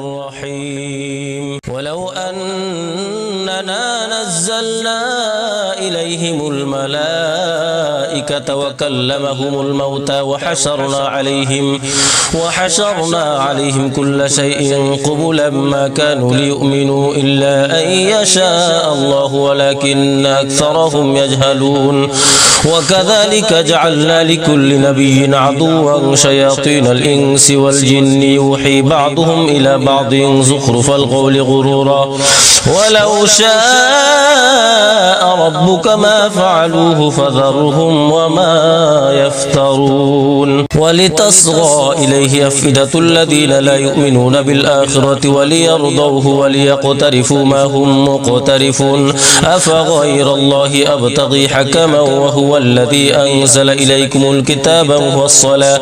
الرحيم ولو أننا نزلنا إليهم الملائكة وكلمهم الموتى وحشرنا عليهم كل شيء قبلا ما كانوا ليؤمنوا إلا أن يشاء الله ولكن أكثرهم يجهلون وكذلك جعلنا لكل نبي عدوا شياطين الإنس والجن يوحي بعضهم إلى بعض زخرف القول غرورا ولو شاء ربك ما فعلوه فذرهم وما يفترون ولتصغى إليه أفئدة الذين لا يؤمنون بالآخرة وليرضوه وليقترفوا ما هم مقترفون أفغير الله أبتغي حكما وهو الذي أنزل إليكم الكتاب وهو الصلاة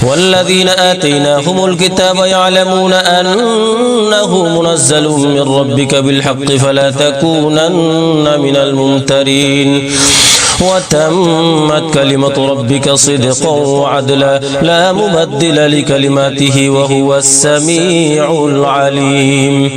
والذين آتيناهم الكتاب يعلمون أنه منزل من ربك بالحق فلا تكونن من الممترين وتمت كلمة ربك صدقا وعدلا لا مبدل لكلماته وهو السميع العليم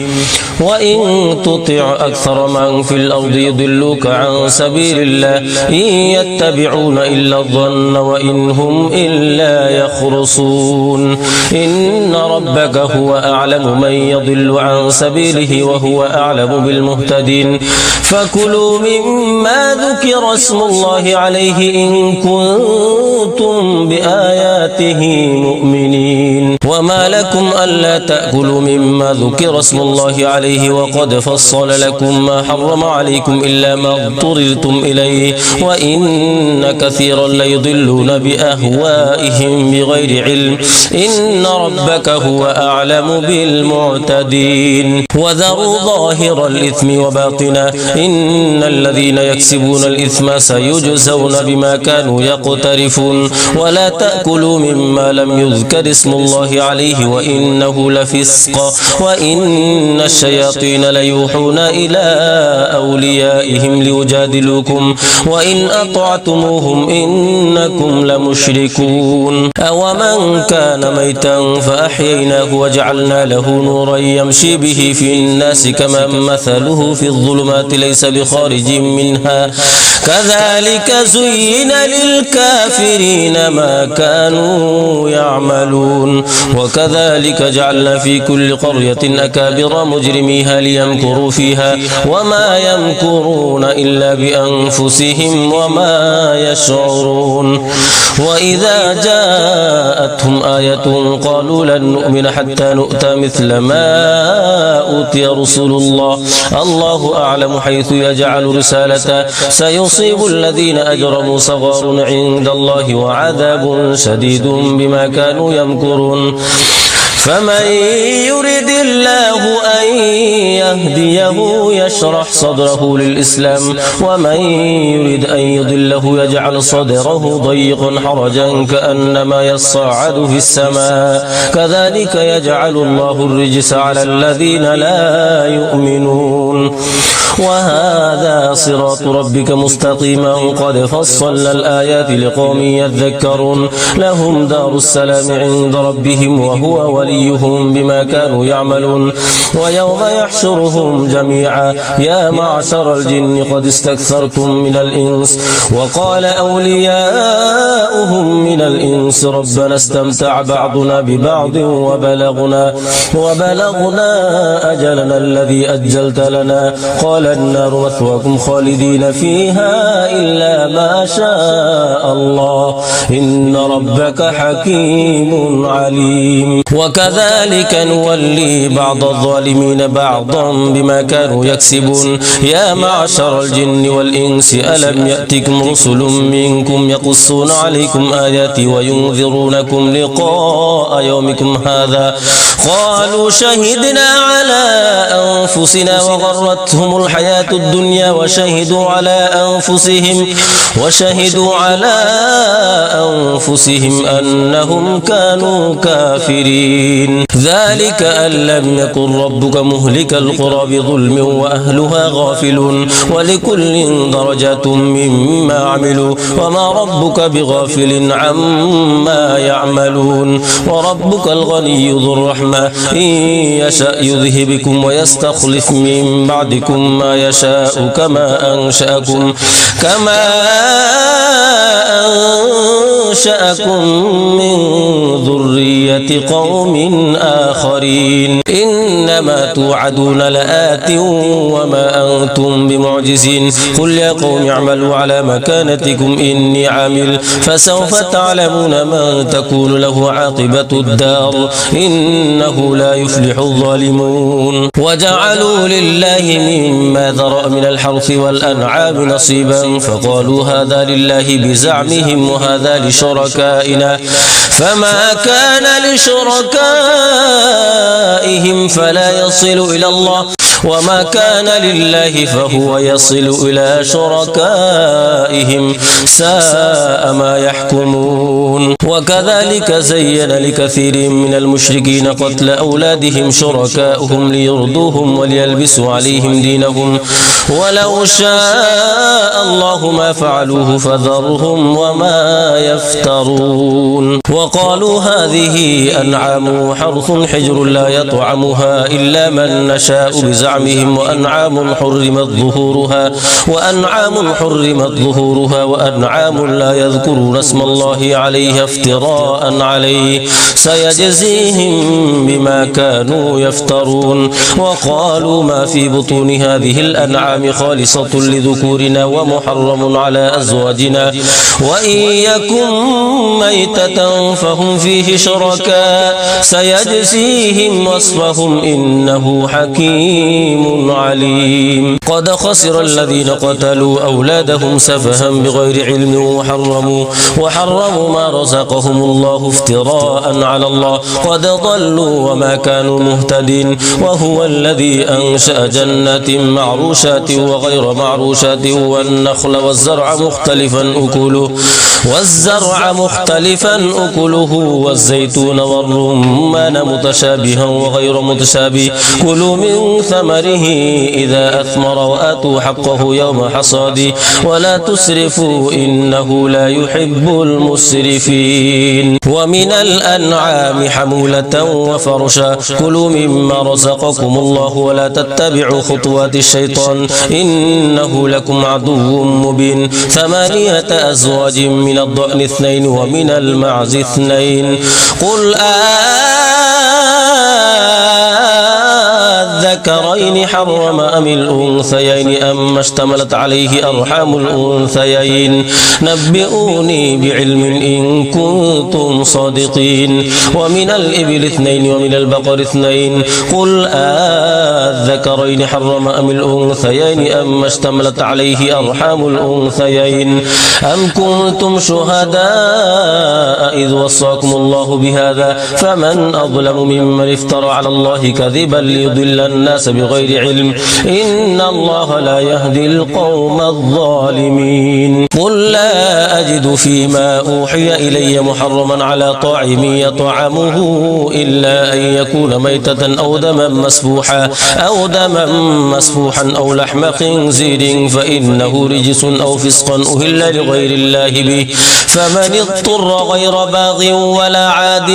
وإن تطع أكثر من في الأرض يضلوك عن سبيل الله إن يتبعون إلا الظن وإن هم إلا يخرصون إن ربك هو أعلم من يضل عن سبيله وهو أعلم بالمهتدين فكلوا مما ذكر اسم الله عليه إن كنتم بآياته مؤمنين وما لكم ألا تأكلوا مما ذكر اسم الله عليه وقد فصل لكم ما حرم عليكم إلا ما اضطررتم إليه وإن كثيرا ليضلون بأهوائهم بغير علم إن ربك هو أعلم بالمعتدين وذروا ظاهر الإثم وباطنه إن الذين يكسبون الإثم سيجزون بما كانوا يقترفون ولا تأكلوا مما لم يذكر اسم الله عليه وإنه لفسق وإن الشياطين ليوحون إلى أوليائهم ليجادلوكم وإن أطعتموهم إنكم لمشركون أومن كان ميتا فأحييناه وجعلنا له نورا يمشي به في الناس كمن مثله في الظلمات ليس بخارج منها كذلك زين للكافرين ما كانوا يعملون وكذلك جعلنا في كل قرية أكابر مجرميها ليمكروا فيها وما يمكرون إلا بأنفسهم وما يشعرون وإذا جاءتهم آية قالوا لن نؤمن حتى نؤتى مثل ما أوتي رسل الله الله أعلم حيث يجعل رسالته سيصيب الذين أجرموا صغار عند الله وعذاب شديد بما كانوا يمكرون فمن يرد الله أن يهديه يشرح صدره للإسلام ومن يرد أن يضله يجعل صدره ضيقا حرجا كأنما يصعد في السماء كذلك يجعل الله الرجس على الذين لا يؤمنون وهذا صراط ربك مستقيما قد فصلنا الآيات لقوم يذكرون لهم دار السلام عند ربهم وهو وليهم بما كانوا يعملون ويوم يحشرهم جميعا يا معشر الجن قد استكثرتم من الإنس وقال أولياؤهم من الإنس ربنا استمتع بعضنا ببعض وبلغنا أجلنا الذي أجلت لنا قال النار مثواكم خالدين فيها إلا ما شاء الله إن ربك حكيم عليم وكذلك نولي بعض الظالمين بعضا بما كانوا يكسبون يا معشر الجن والإنس ألم يأتكم رسل منكم يقصون عليكم آياتي وينذرونكم لقاء يومكم هذا قالوا شهدنا على أنفسنا وغرتهم الحياة الدنيا وشهدوا على أنفسهم أنهم كانوا كافرين. ذلك أن لم يكن ربك مهلك القرى بظلم وأهلها غافلون ولكل درجات مما عملوا وما ربك بغافل عما يعملون. وربك الغني ذو الرحمة إن يشأ يذهبكم ويستخلف من بعدكم ما يشاء كما أنشأكم من ذرية قوم آخرين. إنما توعدون لآت وما أنتم بمعجزين. قل يا قوم اعملوا على مكانتكم إني عامل فسوف تعلمون من تكون له عاقبة الدار إنه لا يفلح الظالمون. وجعلوا لله مما ذرأ من الحرث والأنعام نصيبا فقالوا هذا لله بزعمهم وهذا لشركائنا فما كان لشركائهم فلا يصل إلى الله وما كان لله فهو يصل إلى شركائهم ساء ما يحكمون. وكذلك زين لكثير من المشركين قتل أولادهم شركاؤهم ليرضوهم وليلبسوا عليهم دينهم ولو شاء الله ما فعلوه فذرهم وما يفترون. وقالوا هذه أنعام وحرث حجر لا يطعمها إلا من نشاء بزعمهم وأنعام حرمت ظهورها وأنعام لا يذكرون اسم الله عليها افتراء عليه سيجزيهم بما كانوا يفترون. وقالوا ما في بطون هذه الأنعام خالصة لذكورنا ومحرم على أزواجنا وإن يكن ميتة فهم فيه شركاء سيجزيهم وصفهم إنه حكيم عليم. قد خسر الذين قتلوا أولادهم سفها بغير علم وحرموا ما رزقهم الله افتراء على الله قد ضلوا وما كانوا مهتدين. وهو الذي أنشأ جنات معروشات وغير معروشات والنخل والزرع مختلفا أكله والزيتون والرمان متشابها وغير متشابه كلوا من ثمره إذا أثمر وآتوا حقه يوم حصاده ولا تسرفوا إنه لا يحب المسرفين. ومن الأنعام حمولة وفرشا كلوا مما رزقكم الله ولا تتبعوا خطوات الشيطان إنه لكم عدو مبين. 8 أزواج من الضأن 2 ومن المعز 2 قل الذكرين حرم أم الأنثيين أم اشتملت عليه أرحام الأنثيين نبئوني بعلم إن كنتم صادقين. ومن الإبل 2 ومن البقر 2 قل الذكرين حرم أم الأنثيين أم اشتملت عليه أرحام الأنثيين أم كنتم شهداء إذ وصاكم الله بهذا فمن أظلم ممن افترى على الله كذبا ليضل الناس بغير علم إن الله لا يهدي القوم الظالمين. قل لا أجد فيما أوحي إلي محرما على طاعم يطعمه إلا أن يكون ميتة أو دما مسفوحا أو لحم خنزير فإنه رجس أو فسقا أهل لغير الله به فمن اضطر غير باغ ولا عاد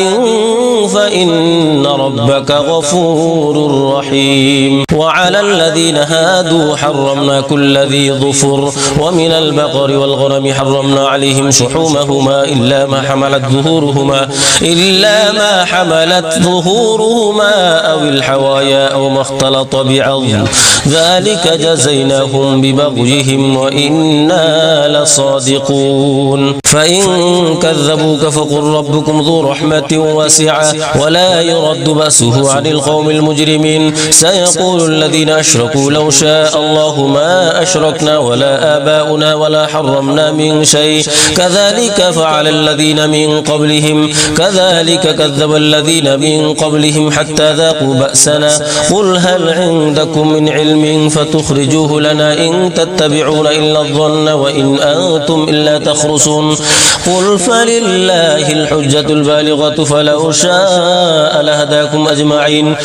فإن ربك غفور رحيم. وعلى الذين هادوا حرمنا كل ذي ظفر ومن البقر والغنم حرمنا عليهم شحومهما إلا ما حملت ظهورهما أو الحوايا أو ما اختلط بعظم ذلك جزيناهم ببغيهم وإنا لصادقون. فإن كذبوك فقل ربكم ذو رحمة واسعة ولا يرد بأسه عن القوم المجرمين. سيقول الذين أشركوا لو شاء الله ما أشركنا ولا آباؤنا ولا حرمنا من شيء كذلك فعل الذين من قبلهم كذلك كذب الذين من قبلهم حتى ذاقوا بأسنا قل هل عندكم من علم فتخرجوه لنا إن تتبعون إلا الظن وإن أنتم إلا تخرصون قل فلله الحجة البالغة فلو شاء لهداكم أجمعين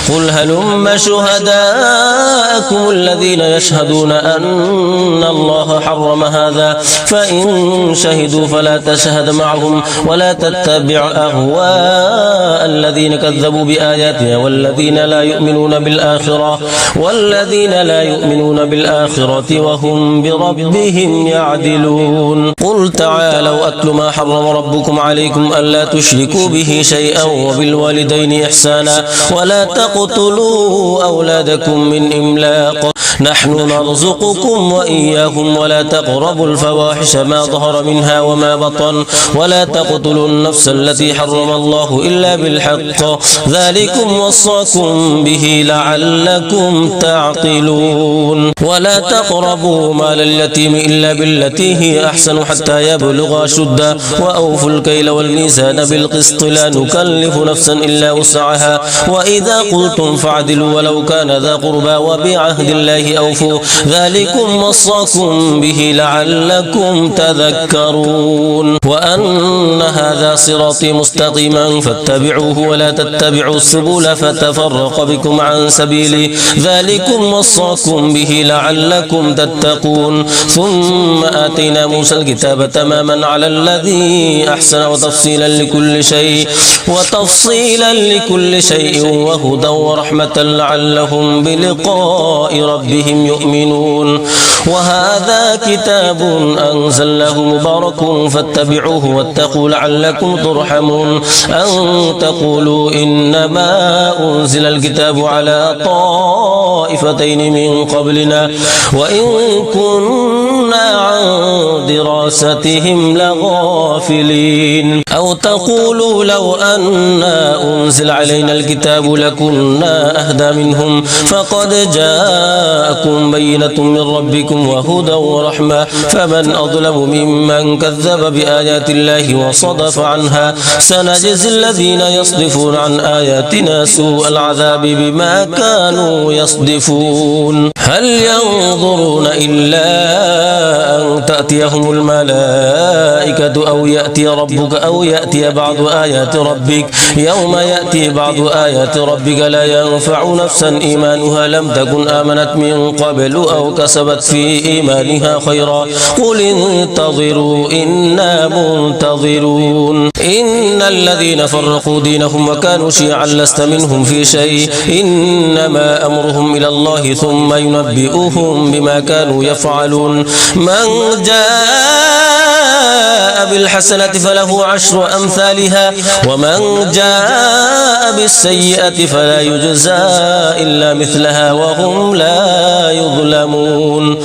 قل هلم شهداءكم الذين يشهدون أن الله حرم هذا فإن شهدوا فلا تشهد معهم ولا تتبع أهواء الذين كذبوا بآياتنا والذين لا يؤمنون بالآخرة وهم بربهم يعدلون قل تعالوا أتل ما حرم ربكم عليكم ألا تشركوا به شيئا وبالوالدين إحسانا ولا تقتلوا أولادكم من إملاق نحن نرزقكم وإياهم ولا تقربوا الفواحش ما ظهر منها وما بطن ولا تقتلوا النفس التي حرم الله إلا بالحق ذلكم وصاكم به لعلكم تعقلون ولا تقربوا مال اليتيم إلا بالتي هي أحسن حتى يبلغ أشده وأوفوا الكيل والميزان بالقسط لا نكلف نفسا إلا وسعها وإذا قلتم فاعدلوا ولو كان ذا قربى وبعهد الله أوفوا ذلكم وصاكم به لعلكم تذكرون وأن هذا صراطي مستقيما فاتبعوه ولا تتبعوا السبل فتفرق بكم عن سبيلي ذلكم وصاكم به لعلكم تتقون ثم آتينا موسى الكتاب تماما على الذي أحسن وتفصيلا لكل شيء وهدى ورحمة لعلهم بلقاء ربهم يؤمنون وهذا كتاب أنزلناه مبارك فاتبعوه واتقوا لعلكم ترحمون أن تقولوا إنما أنزل الكتاب على طائفتين من قبلنا وإن كنا عن دراستهم لغافلين أو تقولوا لو أنا أنزل علينا الكتاب لكنا أهدى منهم فقد جاءكم بينة من ربكم وهدى ورحمة فمن أظلم ممن كذب بآيات الله وصدف عنها سنجزي الذين يصدفون عن آياتنا سوء العذاب بما كانوا يصدفون هل ينظرون إلا أن تأتيهم الملائكة أو يأتي ربك أو يأتي بعض آيات ربك يوم يأتي بعض آيات ربك لا ينفع نفسا إيمانها لم تكن آمنت من قبل أو كسبت في إيمانها خيرا قل انتظروا إنا منتظرون إن الذين فرقوا دينهم وكانوا شيعا لست منهم في شيء إنما أمرهم إلى الله ثم ينبئهم بما كانوا يفعلون من جاء بالحسنة فله 10 أمثالها ومن جاء بالسيئة فلا يجزى إلا مثلها وهم لا يظلمون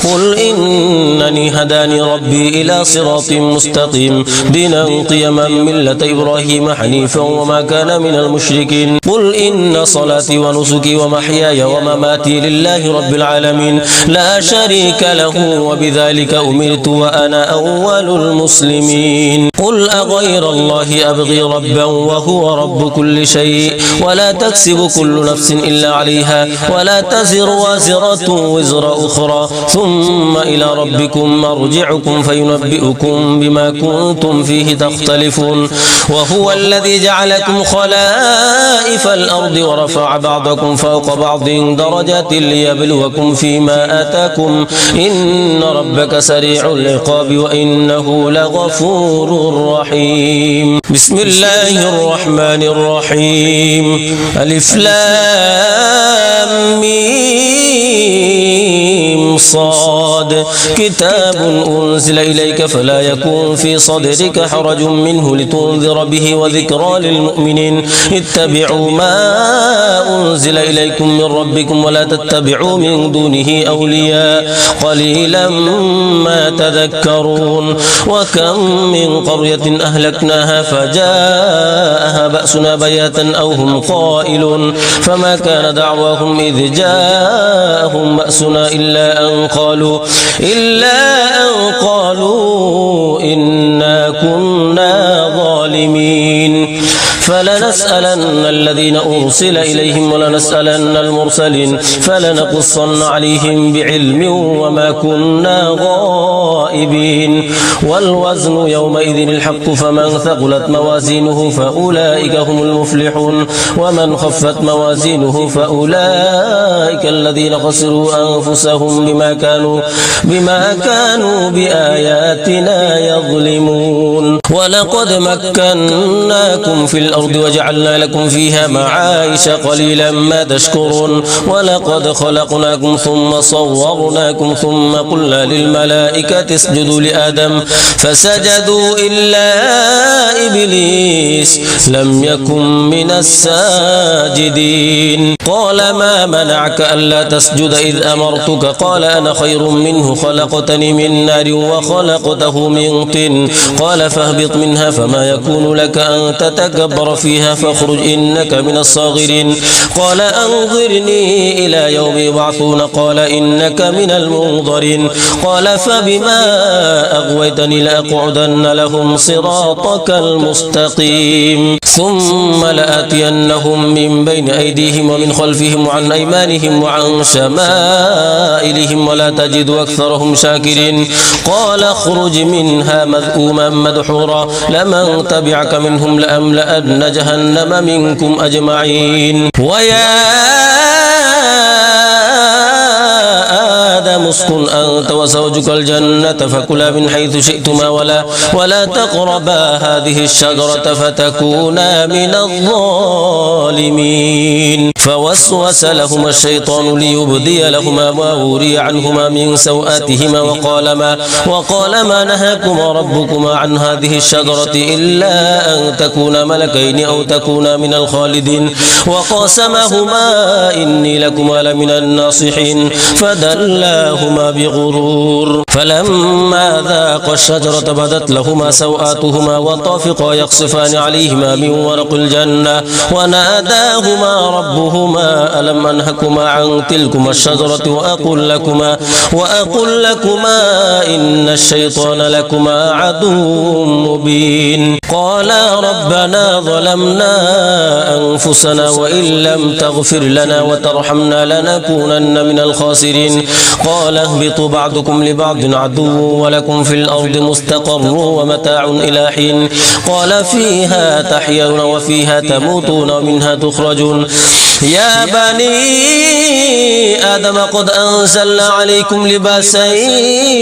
قل إنني هداني ربي إلى صراط مستقيم دينا قيما ملة إبراهيم حنيفا وما كان من المشركين قل إن صلاتي ونسكي ومحياي ومماتي لله رب العالمين لا شريك له وبذلك أمرت وأنا أول المسلمين قل أغير الله أبغي ربا وهو رب كل شيء ولا تكسب كل نفس إلا عليها ولا تزر وازرة وزر أخرى ثم إلى ربكم مرجعكم فينبئكم بما كنتم فيه تختلفون وهو الذي جعلكم خلائف الأرض ورفع بعضكم فوق بعض درجات ليبلوكم فيما آتاكم إن ربك سريع العقاب وإنه لغفور رحيم بسم الله الرحمن الرحيم ألف لام ميم صاد كتاب أنزل إليك فلا يكون في صدرك حرج منه لتنذر به وذكرى للمؤمنين اتبعوا ما أنزل إليكم من ربكم ولا تتبعوا من دونه أولياء قليلا ما تذكرون وكم من قرية أهلكناها فجاءها بأسنا بياتا أو هم قائلون فما كان دعواهم إذ جاءهم بأسنا إلا أن قالوا إنا كنا ظالمين فلنسألن الذين أرسل إليهم ولنسألن المرسلين فلنقصن عليهم بعلم وما كنا غائبين والوزن يومئذ الحق فمن ثقلت موازينه فأولئك هم المفلحون ومن خفت موازينه فأولئك الذين خسروا أنفسهم بما كانوا بآياتنا يظلمون ولقد مكناكم في الأرض وجعلنا لكم فيها معايش قليلا ما تشكرون ولقد خلقناكم ثم صورناكم ثم قلنا للملائكة اسجدوا لآدم فسجدوا إلا إبليس لم يكن من الساجدين قال ما منعك ألا تسجد إذ أمرتك قال أنا خير منه خلقتني من نار وخلقته من طين قال فاهبط منها فما يكون لك أن تتكبر فيها فاخرج إنك من الصاغرين قال أنظرني إلى يوم يبعثون قال إنك من المنظرين قال فبما أغويتني لأقعدن لهم صراطك المستقيم ثم لآتينهم من بين أيديهم ومن خلفهم وعن أيمانهم وعن شمائلهم ولا تجد أكثرهم شاكرين قال اخرج منها مذءوما مدحورا لمن تبعك منهم لأملأن جهنم منكم أجمعين ويا آدم اسكن أنت وزوجك الجنة فكلا من حيث شئتما ولا تقربا هذه الشجرة فتكونا من الظالمين فوسوس لهما الشيطان ليبدي لهما ما وري عنهما من سوآتهما وقال ما نهاكما ربكما عن هذه الشجرة إلا أن تكونا ملكين أو تكونا من الخالدين وقاسمهما إني لكما لمن الناصحين فدلاهما بغرور فلما ذاقا الشجرة بدت لهما سوآتهما وطافقا يقصفان عليهما من ورق الجنة وناداهما ربهما ألم أنهكما عن تلكما الشجرة وأقل لكما إن الشيطان لكما عدو مبين قالا ربنا ظلمنا أنفسنا وإن لم تغفر لنا وترحمنا لنكونن من الخاسرين قال اهبطوا بعضكم لبعض عدو ولكم في الأرض مستقر ومتاع إلى حين قال فيها تحيون وفيها تموتون ومنها تخرجون يا بني آدم قد أنزلنا عليكم لباسا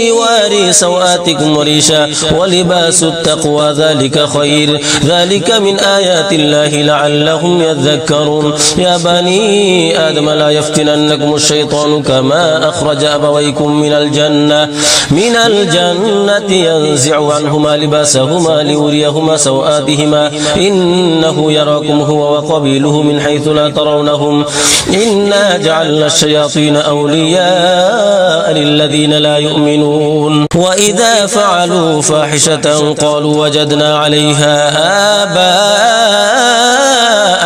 يواري سوآتكم وريشا ولباس التقوى ذلك خير ذلك من آيات الله لعلهم يذكرون يا بني آدم لا يفتننكم الشيطان كما أخرج أبويكم من الجنة ينزع عنهما لباسهما ليريهما سوآتهما إنه يراكم هو وقبيله من حيث لا ترونهم إنا جعلنا الشياطين أولياء للذين لا يؤمنون وإذا فعلوا فاحشة قالوا وجدنا عليها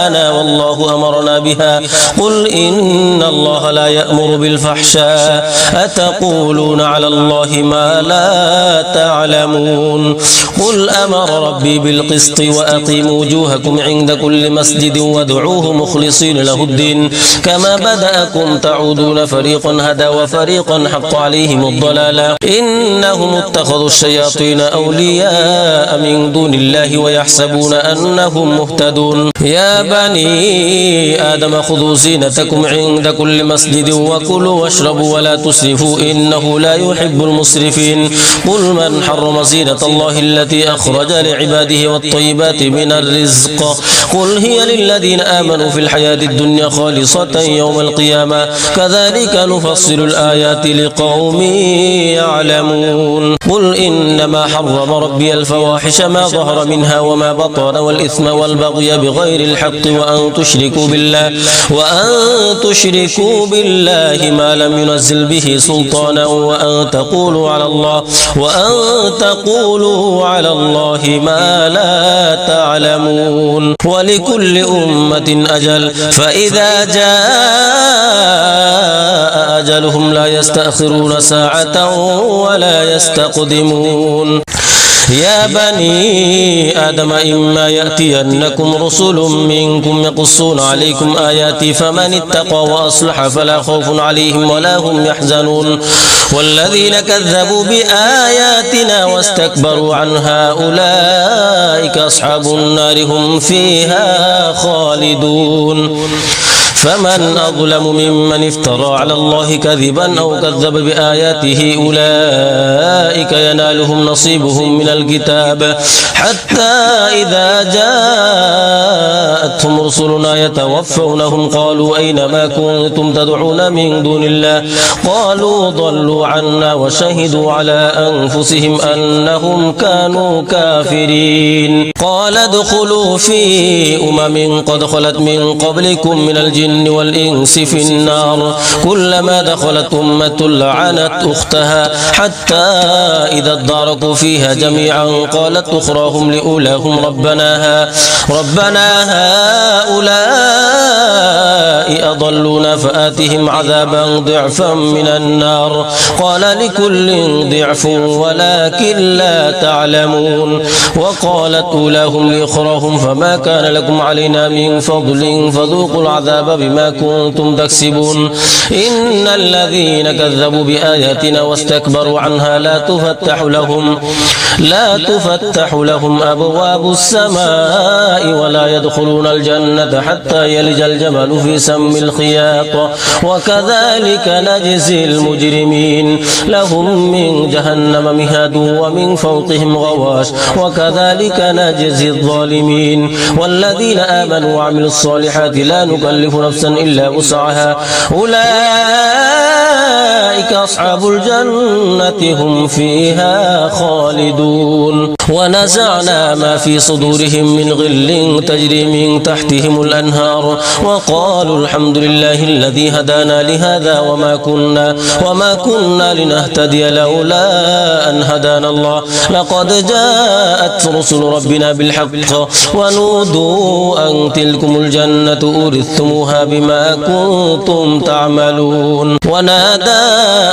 آباءنا والله أمرنا بها قل إن الله لا يأمر بالفحشاء أتقولون على الله ما لا تعلمون قل أمر ربي بالقسط وأقيموا وجوهكم عند كل مسجد وادعوه مخلصين له الدين كما بدأكم تعودون فريقا هدى وفريقا حق عليهم الضلالة إنهم اتخذوا الشياطين أولياء من دون الله ويحسبون أنهم مهتدون يا بني آدم خذوا زينتكم عند كل مسجد وكلوا واشربوا ولا تسرفوا إنه لا يحب المسرفين قل من حرم زينة الله التي أخرج لعباده والطيبات من الرزق قل هي للذين آمنوا في الحياة الدنيا خالصة يوم القيامة كذلك نفصل الآيات لقوم يعلمون قل إنما حرم ربي الفواحش ما ظهر منها وما بطن والإثم والبغي بغير الحق وأن تشركوا بالله ما لم ينزل به سلطانا وأن تقولوا على الله ما لا تعلمون ولكل أمة أجل فإذا جاء أجلهم لا يستأخرون ساعة ولا يستقدمون يا بني آدم إما يأتينكم رسل منكم يقصون عليكم آياتي فمن اتقى وأصلح فلا خوف عليهم ولا هم يحزنون والذين كذبوا بآياتنا واستكبروا عنها أولئك أصحاب النار هم فيها خالدون فمن أظلم ممن افترى على الله كذبا أو كذب بآياته أولئك ينالهم نصيبهم من الكتاب حتى إذا جاءتهم رسلنا يتوفونهم قالوا أين ما كنتم تدعون من دون الله قالوا ضلوا عنا وشهدوا على أنفسهم أنهم كانوا كافرين قال ادخلوا في قد خلت من قبلكم من الجن والإنس في النار كلما دخلت أمة لعنت أختها حتى إذا اداركوا فيها جميعا قالت أخراهم لأولاهم ربنا هؤلاء أضلونا فآتهم عذابا ضعفا من النار قال لكل ضعف ولكن لا تعلمون وقالت أولاهم لأخراهم فما كان لكم علينا من فضل فذوقوا العذاب بما كنتم تكسبون إن الذين كذبوا بآياتنا واستكبروا عنها لا تفتح لهم أبواب السماء ولا يدخلون الجنة حتى يلج الجمل في سم الخياط وكذلك نجزي المجرمين لهم من جهنم مهاد ومن فوقهم غواش وكذلك نجزي الظالمين والذين آمنوا وعملوا الصالحات لا نكلف نفسا إلا وسعها أولئك أصحاب الجنة هم فيها خالدون ونزعنا ما في صدورهم من غل تجري من تحتهم الأنهار وقالوا الحمد لله الذي هدانا لهذا وما كنا لنهتدي لولا أن هدانا الله لقد جاءت رسل ربنا بالحق ونودوا أن تلكم الجنة أورثتموها بما كنتم تعملون ونادى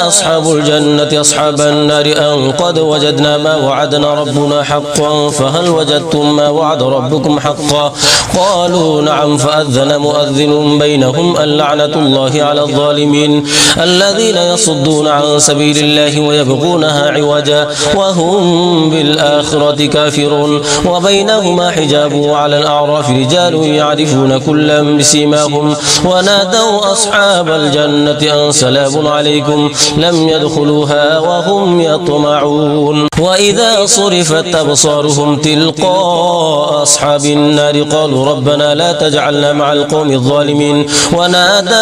أصحاب الجنة أصحاب النار أن قد وجدنا ما وعدنا ربنا حقا فهل وجدتم ما وعد ربكم حقا قالوا نعم فأذن مؤذن بينهم اللعنة الله على الظالمين الذين يصدون عن سبيل الله ويبغونها عوجا وهم بالآخرة كافرون وبينهما حجاب وعلى الأعراف رجال يعرفون كلا بسيماهم ونادوا أصحاب الجنة أن سلام عليكم لم يدخلوها وهم يطمعون وإذا صرفت أبصارهم تلقاء أصحاب النار قالوا ربنا لا تجعلنا مع القوم الظالمين ونادى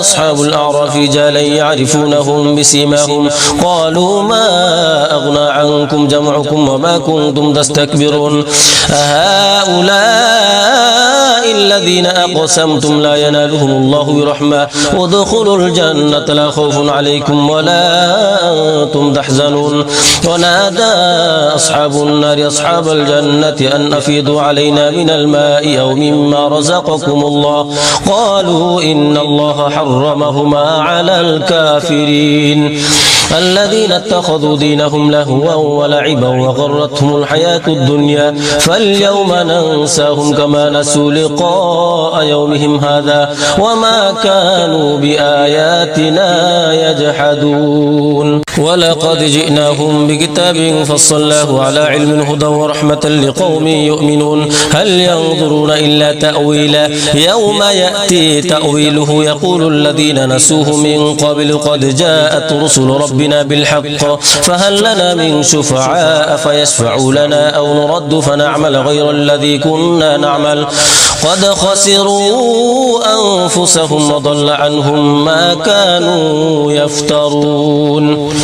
أصحاب الأعراف رجالا يعرفونهم بسيماهم قالوا ما أغنى عنكم جمعكم وما كنتم تستكبرون هؤلاء الذين أقسمتم لا ينالهم الله برحمة ادخلوا الجنة لا خوف عليكم ولا أنتم تحزنون ونادى أصحاب النار أصحاب الجنة أن أفيضوا علينا من الماء أو مما رزقكم الله قالوا إن الله حرمهما على الكافرين الذين اتخذوا دينهم لهوا ولعبا وغرتهم الحياة الدنيا فاليوم ننساهم كما نسوا لقاء يومهم هذا وما كانوا بآياتنا يجحدون ولقد جئناهم بكتاب فصلناه على علم هدى ورحمة لقوم يؤمنون هل ينظرون إلا تأويله يوم يأتي تأويله يقول الذين نسوه من قبل قد جاءت رسل ربنا بالحق فهل لنا من شفعاء فيشفعوا لنا أو نرد فنعمل غير الذي كنا نعمل قد خسروا أنفسهم وضل عنهم ما كانوا يفترون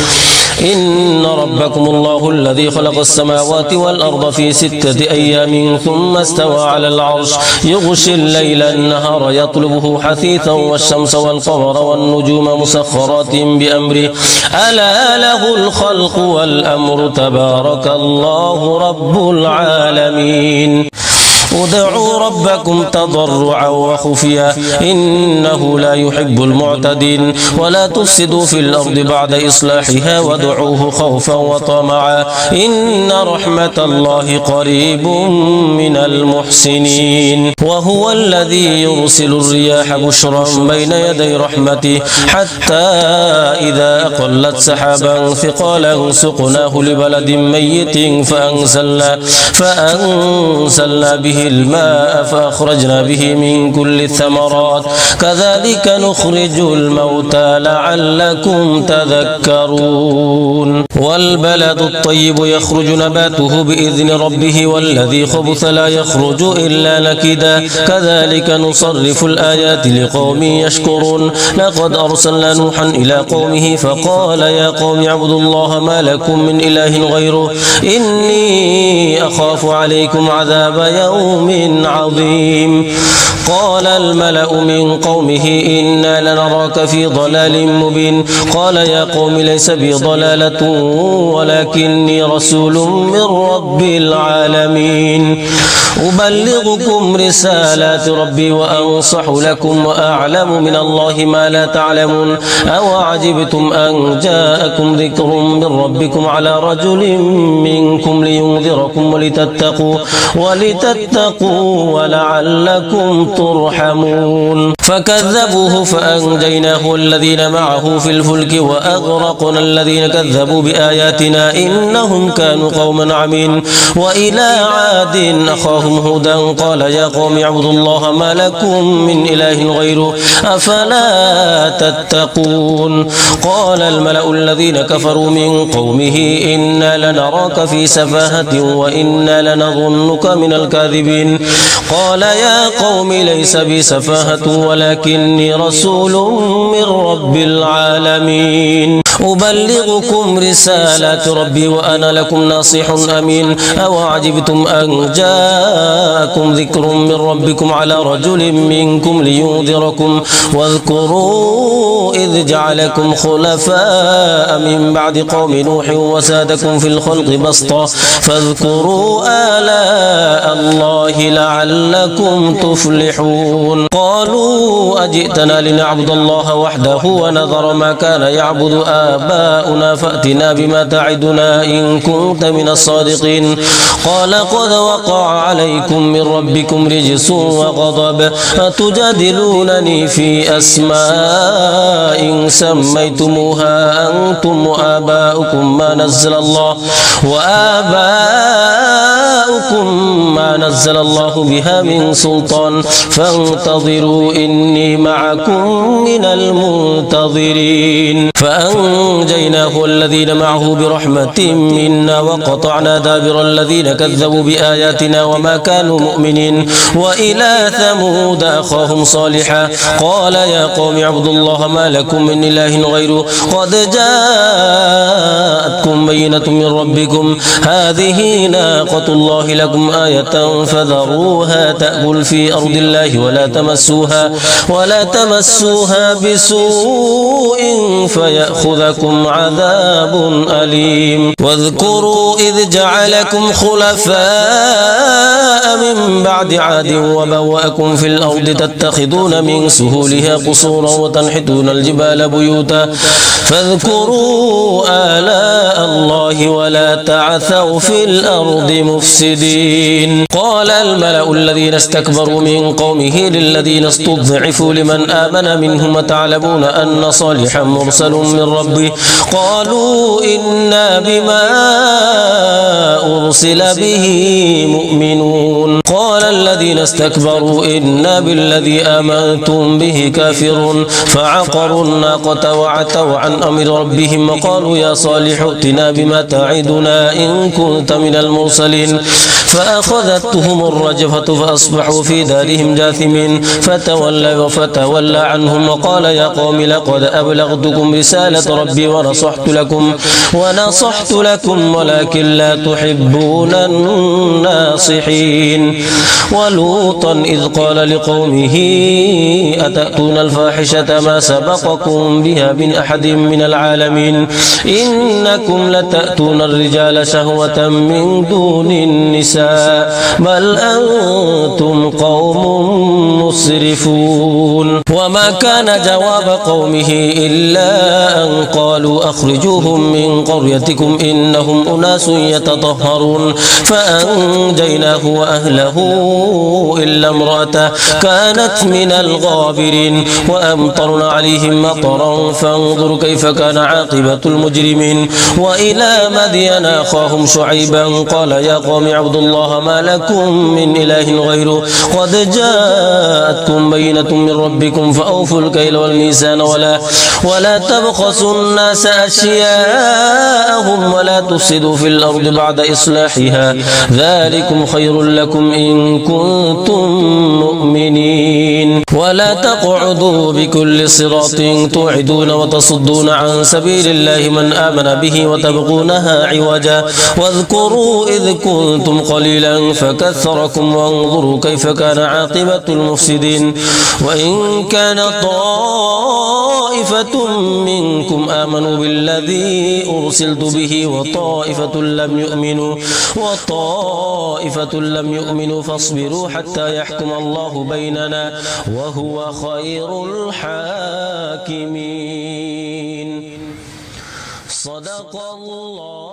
إن ربكم الله الذي خلق السماوات والأرض في 6 أيام ثم استوى على العرش يغشي الليل النهار يطلبه حثيثا والشمس والقمر والنجوم مسخرات بأمره ألا له الخلق والأمر تبارك الله رب العالمين ادعوا ربكم تضرعا وخفيا إنه لا يحب المعتدين ولا تفسدوا في الأرض بعد إصلاحها وادعوه خوفا وطمعا إن رحمة الله قريب من المحسنين وهو الذي يرسل الرياح بشرا بين يدي رحمته حتى إذا أقلت سحابا ثقالا سقناه لبلد ميت فأنزلنا به الماء فأخرجنا به من كل الثمرات كذلك نخرج الموتى لعلكم تذكرون والبلد الطيب يخرج نباته بإذن ربه والذي خبث لا يخرج إلا نكدا كذلك نصرف الآيات لقوم يشكرون لقد أرسلنا نوحا إلى قومه فقال يا قوم اعبدوا الله ما لكم من إله غيره إني أخاف عليكم عذاب يوم عظيم قال الملأ من قومه إنا لنراك في ضلال مبين قال يا قوم ليس بي ضلالة ولكني رسول من رب العالمين أبلغكم رسالات ربي وأنصح لكم وأعلم من الله ما لا تعلمون أو عجبتم أن جاءكم ذكر من ربكم على رجل منكم لينذركم ولتتقوا ولعلكم ترحمون فكذبوه فأنجيناه والذين معه في الفلك وأغرقنا الذين كذبوا بآياتنا إنهم كانوا قوما عمين وإلى عاد أخاهم هودا قال يا قوم اعبدوا الله ما لكم من إله غيره أفلا تتقون قال الملأ الذين كفروا من قومه إنا لنراك في سفاهة وإنا لنظنك من الكاذبين قال يا قوم ليس بي سفاهة ولكني رسول من رب العالمين أبلغكم رسالات ربي وأنا لكم ناصح أمين أو عجبتم أن جاءكم ذكر من ربكم على رجل منكم لينذركم واذكروا إذ جعلكم خلفاء من بعد قوم نوح وزادكم في الخلق بسطا فاذكروا آلاء الله لعلكم تفلحون قالوا أجئتنا لنعبد الله وحده ونذر ما كان يعبد آباؤنا فأتنا بما تعدنا إن كنت من الصادقين قال قد وقع عليكم من ربكم رجس وغضب أتجادلونني في أسماء سميتموها أنتم وآباؤكم ما نزل الله بها من سلطان فانتظروا إني معكم من المنتظرين فأنجيناه والذين معه برحمة منا وقطعنا دابر الذين كذبوا بآياتنا وما كانوا مؤمنين وإلى ثمود أخاهم صالحا قال يا قوم اعبدوا الله ما لكم من إله غيره قد جاءتكم بينة من ربكم هذه ناقة الله لكم آية فذروها تأكل في أرض الله ولا تمسوها بسوء فيأخذكم عذاب أليم واذكروا إذ جعلكم خلفاء من بعد عاد وبوأكم في الأرض تتخذون من سهولها قصورا وتنحتون الجبال بيوتا فاذكروا آلاء الله ولا تعثوا في الأرض مفسدين قال الملأ الذين استكبروا من قومه للذين استضعفوا لمن آمن منهم تعلمون أن صالحا مرسل من ربه قالوا إنا بما أرسل به مؤمنون قال الذين استكبروا إنا بالذي آمنتم به كافرون فعقروا الناقة وعتوا عن أمر ربهم وقالوا يا صالح ائتنا بما تعدنا إن كنت من المرسلين فأخذتهم الرجفة فأصبحوا في دارهم جاثمين فتولى عنهم وقال يا قوم لقد أبلغتكم رسالة ربي ونصحت لكم ولكن لا تحبون الناصحين ولوطا إذ قال لقومه أتأتون الفاحشة ما سبقكم بها من أحد من العالمين إنكم لتأتون الرجال شهوة من دون النساء بل أنتم قوم مسرفون وما كان جواب قومه إلا أن قالوا أخرجوهم من قريتكم إنهم أناس يتطهرون فأنجيناه وأهله إلا امرأته كانت من الغابرين وأمطرنا عليهم مطرا فانظر كيف كان عاقبة المجرمين وإلى مدين أخاهم شعيبا قال يا قوم اعبدوا الله ما لكم من إله غيره قد جاءتكم بينة من ربكم فأوفوا الكيل والميزان ولا تبخسوا الناس أشياءهم ولا تفسدوا في الأرض بعد إصلاحها ذلكم خير لكم إن كنتم مؤمنين ولا تقعدوا بكل صراط توعدون وتصدون عن سبيل الله من آمن به وتبغونها عوجا واذكروا إذ كنتم قليلا فكثركم وانظروا كيف كان عاقبة المفسدين وإن كان طائفة منكم آمنوا بالذي أرسلت به وطائفة لم يؤمنوا فاصبروا حتى يحكم الله بيننا وهو خير الحاكمين صدق الله